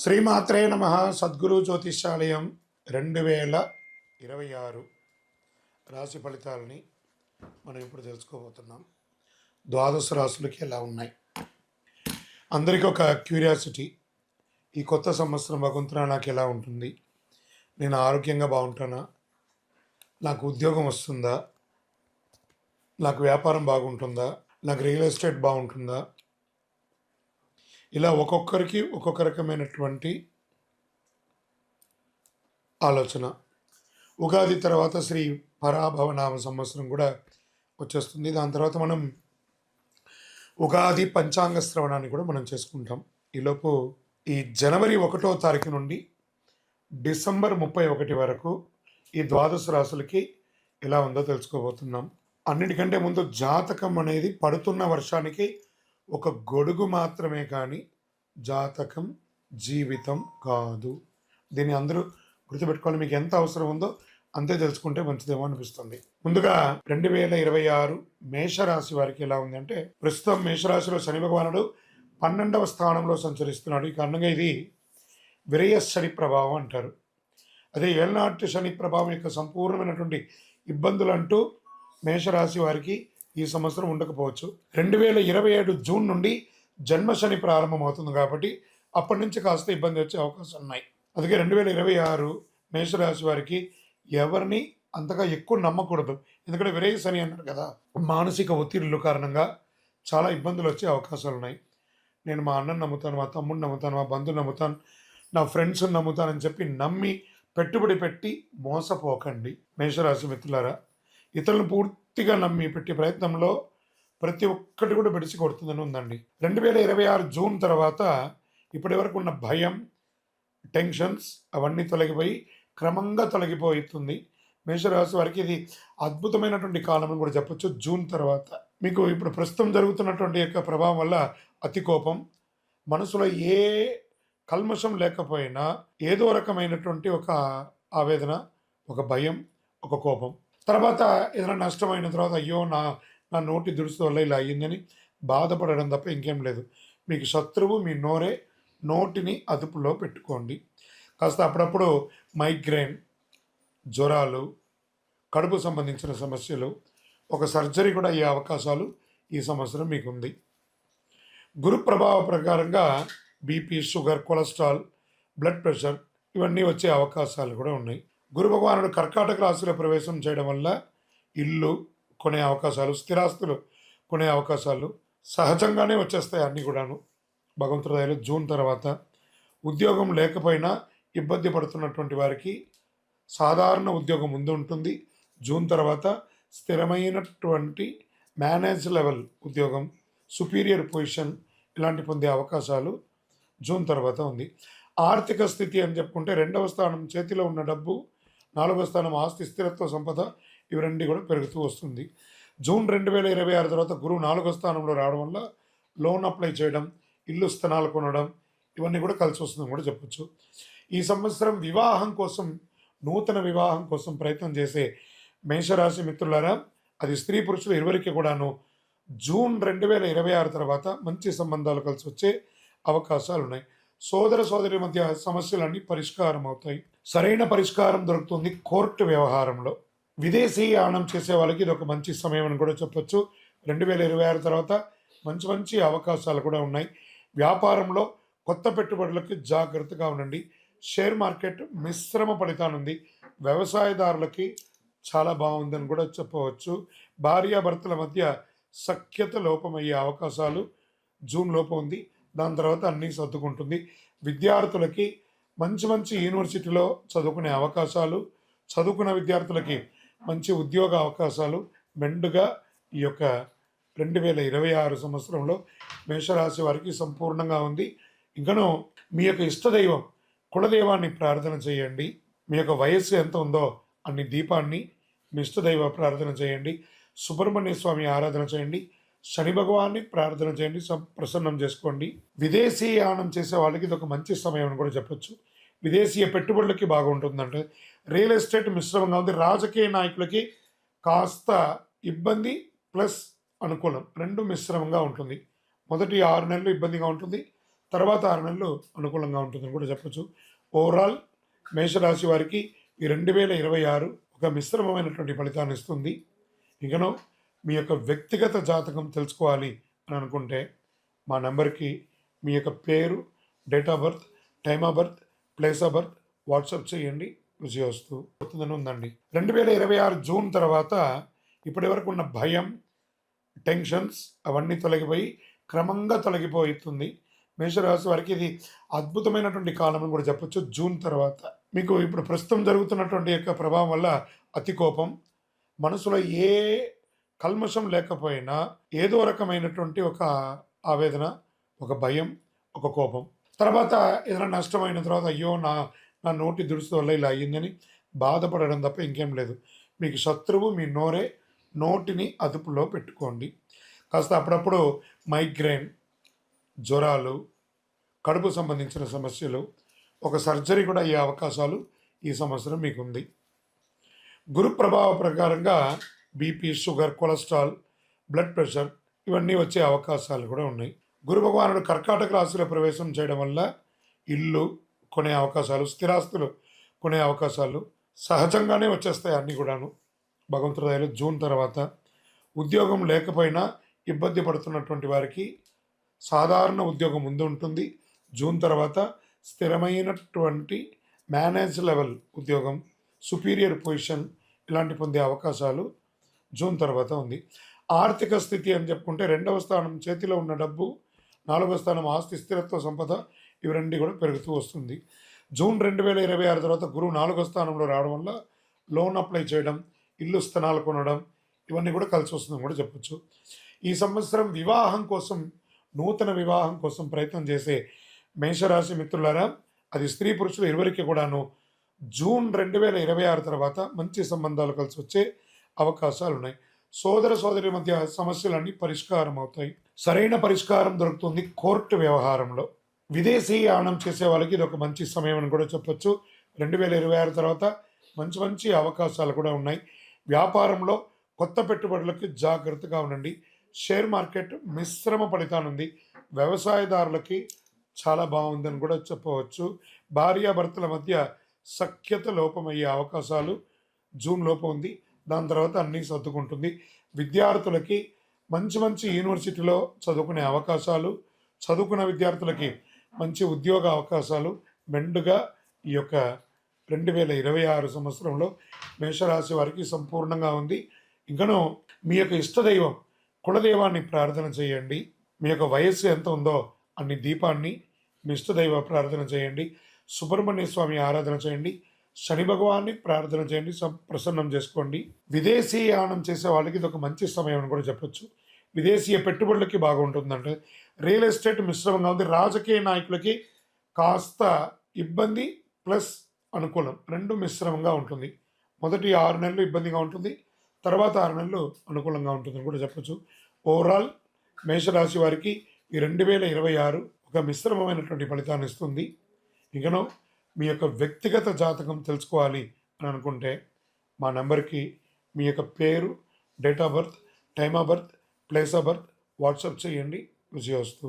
శ్రీమాత్రే నమ. సద్గురు జ్యోతిషాలయం 2026 రాశి ఫలితాలని మనం ఇప్పుడు తెలుసుకోబోతున్నాం. ద్వాదశ రాశులకి ఎలా ఉన్నాయి? అందరికీ ఒక క్యూరియాసిటీ, ఈ కొత్త సంవత్సరం భగవంతునా నాకు ఎలా ఉంటుంది? నేను ఆరోగ్యంగా బాగుంటానా? నాకు ఉద్యోగం వస్తుందా? నాకు వ్యాపారం బాగుంటుందా? నాకు రియల్ ఎస్టేట్ బాగుంటుందా? ఇలా ఒక్కొక్కరికి ఒక్కొక్క రకమైనటువంటి ఆలోచన. ఉగాది తర్వాత శ్రీ పరాభవనామ సంవత్సరం కూడా వచ్చేస్తుంది. దాని తర్వాత మనం ఉగాది పంచాంగ శ్రవణాన్ని కూడా మనం చేసుకుంటాం. ఈలోపు ఈ జనవరి 1వ తారీఖు నుండి డిసెంబర్ 31 వరకు ఈ ద్వాదశ రాశులకి ఎలా ఉందో తెలుసుకోబోతున్నాం. అన్నిటికంటే ముందు జాతకం అనేది పడుతున్న వర్షానికి ఒక గొడుగు మాత్రమే, కానీ జాతకం జీవితం కాదు. దీన్ని అందరూ గుర్తుపెట్టుకోవాలి. మీకు ఎంత అవసరం ఉందో అంతే తెలుసుకుంటే మంచిదేమో అనిపిస్తుంది. ముందుగా 2026 మేషరాశి వారికి ఎలా ఉంది అంటే, ప్రస్తుతం మేషరాశిలో శని భగవానుడు 12వ స్థానంలో సంచరిస్తున్నాడు. ఈ కారణంగా ఇది విరయ శని ప్రభావం అంటారు. అదే ఏళ్ళనాటి శని ప్రభావం యొక్క సంపూర్ణమైనటువంటి ఇబ్బందులు అంటూ మేషరాశి వారికి ఈ సంవత్సరం ఉండకపోవచ్చు. 2027 జూన్ నుండి జన్మ శని ప్రారంభమవుతుంది కాబట్టి అప్పటి నుంచి కాస్త ఇబ్బంది వచ్చే అవకాశం ఉన్నాయి. అందుకే 2026 మేషరాశి వారికి ఎవరిని అంతగా ఎక్కువ నమ్మకూడదు. ఎందుకంటే విరయ శని అన్నారు కదా, మానసిక ఒత్తిడిల కారణంగా చాలా ఇబ్బందులు వచ్చే అవకాశాలు ఉన్నాయి. నేను మా అన్నను నమ్ముతాను, మా తమ్ముడిని నమ్ముతాను, మా బంధువుని నమ్ముతాను, నా ఫ్రెండ్స్ని నమ్ముతానని చెప్పి నమ్మి పెట్టుబడి పెట్టి మోసపోకండి మేషరాశి మిత్రులారా. ఇతరులను పూర్తిగా నమ్మి పెట్టే ప్రయత్నంలో ప్రతి ఒక్కటి కూడా బెడిసి కొడుతుందని ఉందండి. 2026 జూన్ తర్వాత ఇప్పటి వరకు ఉన్న భయం, టెన్షన్స్ అవన్నీ తొలగిపోయి క్రమంగా తొలగిపోతుంది. మేషరాశి వారికి ఇది అద్భుతమైనటువంటి కాలం అని కూడా చెప్పొచ్చు. జూన్ తర్వాత మీకు ఇప్పుడు ప్రస్తుతం జరుగుతున్నటువంటి యొక్క ప్రభావం వల్ల అతి కోపం, మనసులో ఏ కల్మషం లేకపోయినా ఏదో రకమైనటువంటి ఒక ఆవేదన, ఒక భయం, ఒక కోపం. తర్వాత ఏదైనా నష్టమైన తర్వాత అయ్యో నా నోటి దురుసు వల్ల ఇలా అయ్యిందని బాధపడడం తప్ప ఇంకేం లేదు. మీకు శత్రువు మీ నోరే. నోటిని అదుపులో పెట్టుకోండి. కాస్త అప్పుడప్పుడు మైగ్రేన్, జ్వరాలు, కడుపు సంబంధించిన సమస్యలు, ఒక సర్జరీ కూడా అయ్యే అవకాశాలు ఈ సంవత్సరం మీకుంది. గురు ప్రభావ ప్రకారంగా BP, sugar, cholesterol, blood pressure ఇవన్నీ వచ్చే అవకాశాలు కూడా ఉన్నాయి. గురు భగవానుడు కర్కాటక రాశిలో ప్రవేశం చేయడం వల్ల ఇల్లు కొనే అవకాశాలు, స్థిరాస్తులు కొనే అవకాశాలు సహజంగానే వచ్చేస్తాయి అన్నీ కూడాను భగవంతుడి దయలో. జూన్ తర్వాత ఉద్యోగం లేకపోయినా ఇబ్బంది పడుతున్నటువంటి వారికి సాధారణ ఉద్యోగం ముందు ఉంటుంది. జూన్ తర్వాత స్థిరమైనటువంటి మేనేజ్ లెవెల్ ఉద్యోగం, సుపీరియర్ పొజిషన్ ఇలాంటి పొందే అవకాశాలు జూన్ తర్వాత ఉంది. ఆర్థిక స్థితి అని చెప్పుకుంటే 2వ స్థానం చేతిలో ఉన్న డబ్బు, 4వ స్థానం ఆస్తి, స్థిరత్వ, సంపద ఇవి రెండు కూడా పెరుగుతూ వస్తుంది. జూన్ 2026 తర్వాత గురువు 4వ స్థానంలో రావడం వల్ల లోన్ అప్లై చేయడం, ఇల్లు స్థలాలు కొనడం ఇవన్నీ కూడా కలిసి వస్తుందని కూడా చెప్పచ్చు. ఈ సంవత్సరం వివాహం కోసం, నూతన వివాహం కోసం ప్రయత్నం చేసే మేషరాశి మిత్రులారా, అది స్త్రీ పురుషులు ఇరువురికి కూడాను జూన్ 2026 తర్వాత మంచి సంబంధాలు కలిసి వచ్చే అవకాశాలు ఉన్నాయి. సోదర సోదరి మధ్య సమస్యలన్నీ పరిష్కారం అవుతాయి. సరైన పరిష్కారం దొరుకుతుంది కోర్టు వ్యవహారంలో. విదేశీయానం చేసే వాళ్ళకి ఇది ఒక మంచి సమయం అని కూడా చెప్పొచ్చు. 2026 తర్వాత మంచి మంచి అవకాశాలు కూడా ఉన్నాయి. వ్యాపారంలో కొత్త పెట్టుబడులకి జాగ్రత్తగా ఉండండి. షేర్ మార్కెట్ మిశ్రమ ఫలితానుంది. వ్యవసాయదారులకి చాలా బాగుందని కూడా చెప్పవచ్చు. భార్యాభర్తల మధ్య సఖ్యత లోపమయ్యే అవకాశాలు జూన్ లోపు ఉంది. దాని తర్వాత అన్నీ సర్దుకుంటుంది. విద్యార్థులకి మంచి మంచి యూనివర్సిటీలో చదువుకునే అవకాశాలు, చదువుకున్న విద్యార్థులకి మంచి ఉద్యోగ అవకాశాలు మెండుగా ఈ యొక్క 2026 సంవత్సరంలో మేషరాశి వారికి సంపూర్ణంగా ఉంది. ఇంకనూ మీ యొక్క ఇష్టదైవం కులదైవాన్ని ప్రార్థన చేయండి. మీ యొక్క వయస్సు ఎంత ఉందో అన్ని దీపాన్ని మీ ఇష్టదైవ ప్రార్థన చేయండి. సుబ్రహ్మణ్య స్వామి ఆరాధన చేయండి. శని భగవాన్ని ప్రార్థన చేయండి, ప్రసన్నం చేసుకోండి. విదేశీయానం చేసే వాళ్ళకి ఇది ఒక మంచి సమయం అని కూడా చెప్పొచ్చు. విదేశీయ పెట్టుబడులకి బాగుంటుందంటే రియల్ ఎస్టేట్ మిశ్రమంగా ఉంది. రాజకీయ నాయకులకి కాస్త ఇబ్బంది ప్లస్ అనుకూలం రెండు మిశ్రమంగా ఉంటుంది. మొదటి 6 నెలలు ఇబ్బందిగా ఉంటుంది. తర్వాత 6 నెలలు అనుకూలంగా ఉంటుందని కూడా చెప్పొచ్చు. ఓవరాల్ మేషరాశి వారికి ఈ 2026 ఒక మిశ్రమమైనటువంటి ఫలితాన్ని ఇస్తుంది. ఇకను మీ యొక్క వ్యక్తిగత జాతకం తెలుసుకోవాలి అని అనుకుంటే మా నెంబర్కి మీ యొక్క పేరు, date of birth, time of birth, place of birth WhatsApp చేయండి. విజయోస్తు అవుతుందని ఉందండి. 2026 జూన్ తర్వాత ఇప్పటి వరకు ఉన్న భయం, టెన్షన్స్ అవన్నీ తొలగిపోయి క్రమంగా తొలగిపోతుంది. మేషరాశి వారికి ఇది అద్భుతమైనటువంటి కాలం అని కూడా చెప్పొచ్చు. జూన్ తర్వాత మీకు ఇప్పుడు ప్రస్తుతం జరుగుతున్నటువంటి యొక్క ప్రభావం వల్ల అతి కోపం, మనసులో ఏ కల్మషం లేకపోయినా ఏదో రకమైనటువంటి ఒక ఆవేదన, ఒక భయం, ఒక కోపం. తర్వాత ఏదైనా నష్టమైన తర్వాత అయ్యో నా నోటి దురుసు వల్ల ఇలా అయ్యిందని బాధపడడం తప్ప ఇంకేం లేదు. మీకు శత్రువు మీ నోరే. నోటిని అదుపులో పెట్టుకోండి. కాస్త అప్పుడప్పుడు మైగ్రేన్, జ్వరాలు, కడుపు సంబంధించిన సమస్యలు, ఒక సర్జరీ కూడా అయ్యే అవకాశాలు ఈ సంవత్సరం మీకుంది. గురు ప్రభావ ప్రకారంగా BP, sugar, cholesterol, blood pressure ఇవన్నీ వచ్చే అవకాశాలు కూడా ఉన్నాయి. గురు భగవానుడు కర్కాటక రాశిలో ప్రవేశం చేయడం వల్ల ఇల్లు కొనే అవకాశాలు, స్థిరాస్తులు కొనే అవకాశాలు సహజంగానే వచ్చేస్తాయి అన్నీ కూడాను. భగవంతుడి దయలో జూన్ తర్వాత ఉద్యోగం లేకపోయినా ఇబ్బంది పడుతున్నటువంటి వారికి సాధారణ ఉద్యోగం ముందు ఉంటుంది. జూన్ తర్వాత స్థిరమైనటువంటి మేనేజ్ లెవెల్ ఉద్యోగం, సుపీరియర్ పొజిషన్ ఇలాంటి పొందే అవకాశాలు జూన్ తర్వాత ఉంది. ఆర్థిక స్థితి అని చెప్పుకుంటే 2వ స్థానం చేతిలో ఉన్న డబ్బు, 4వ స్థానం ఆస్తి, స్థిరత్వ, సంపద ఇవి రెండు కూడా పెరుగుతూ వస్తుంది. జూన్ 2026 తర్వాత గురువు 4వ స్థానంలో రావడం వల్ల లోన్ అప్లై చేయడం, ఇల్లు స్థలాలు కొనడం ఇవన్నీ కూడా కలిసి వస్తుందని కూడా చెప్పొచ్చు. ఈ సంవత్సరం వివాహం కోసం, నూతన వివాహం కోసం ప్రయత్నం చేసే మేషరాశి మిత్రులారా, అది స్త్రీ పురుషులు ఇరువురికి కూడాను జూన్ 2026 తర్వాత మంచి సంబంధాలు కలిసి వచ్చే అవకాశాలు ఉన్నాయి. సోదర సోదరి మధ్య సమస్యలన్నీ పరిష్కారం అవుతాయి. సరైన పరిష్కారం దొరుకుతుంది కోర్టు వ్యవహారంలో. విదేశీయానం చేసే వాళ్ళకి ఇది ఒక మంచి సమయం అని కూడా చెప్పొచ్చు. 2026 తర్వాత మంచి మంచి అవకాశాలు కూడా ఉన్నాయి. వ్యాపారంలో కొత్త పెట్టుబడులకు జాగ్రత్తగా ఉండండి. షేర్ మార్కెట్ మిశ్రమ ఫలితానుంది. వ్యవసాయదారులకి చాలా బాగుందని కూడా చెప్పవచ్చు. భార్యాభర్తల మధ్య సఖ్యత లోపమయ్యే అవకాశాలు జూన్ లోపు ఉంది. దాని తర్వాత అన్నీ సర్దుకుంటుంది. విద్యార్థులకి మంచి మంచి యూనివర్సిటీలో చదువుకునే అవకాశాలు, చదువుకున్న విద్యార్థులకి మంచి ఉద్యోగ అవకాశాలు మెండుగా ఈ యొక్క 2026 సంవత్సరంలో మేషరాశి వారికి సంపూర్ణంగా ఉంది. ఇంకనూ మీ యొక్క ఇష్టదైవం కులదైవాన్ని ప్రార్థన చేయండి. మీ యొక్క వయస్సు ఎంత ఉందో అన్ని దీపాన్ని మీ ఇష్టదైవ ప్రార్థన చేయండి. సుబ్రహ్మణ్య స్వామి ఆరాధన చేయండి. శని భగవాన్ని ప్రార్థన చేయండి. ప్రసన్నం చేసుకోండి. విదేశీయానం చేసే వాళ్ళకి ఇది ఒక మంచి సమయం అని కూడా చెప్పొచ్చు. విదేశీయ పెట్టుబడులకి బాగుంటుందంటే రియల్ ఎస్టేట్ మిశ్రమంగా ఉంది. రాజకీయ నాయకులకి కాస్త ఇబ్బంది ప్లస్ అనుకూలం రెండు మిశ్రమంగా ఉంటుంది. మొదటి 6 నెలలు ఇబ్బందిగా ఉంటుంది, తర్వాత 6 నెలలు అనుకూలంగా ఉంటుందని కూడా చెప్పొచ్చు. ఓవరాల్ మేషరాశి వారికి ఈ 2026 ఒక మిశ్రమమైనటువంటి ఫలితాన్ని ఇస్తుంది. ఇకను మీ యొక్క వ్యక్తిగత జాతకం తెలుసుకోవాలి అని అనుకుంటే మా నెంబర్కి మీ యొక్క పేరు, date of birth, time of birth, place of birth WhatsApp చేయండి. విజయోస్తు.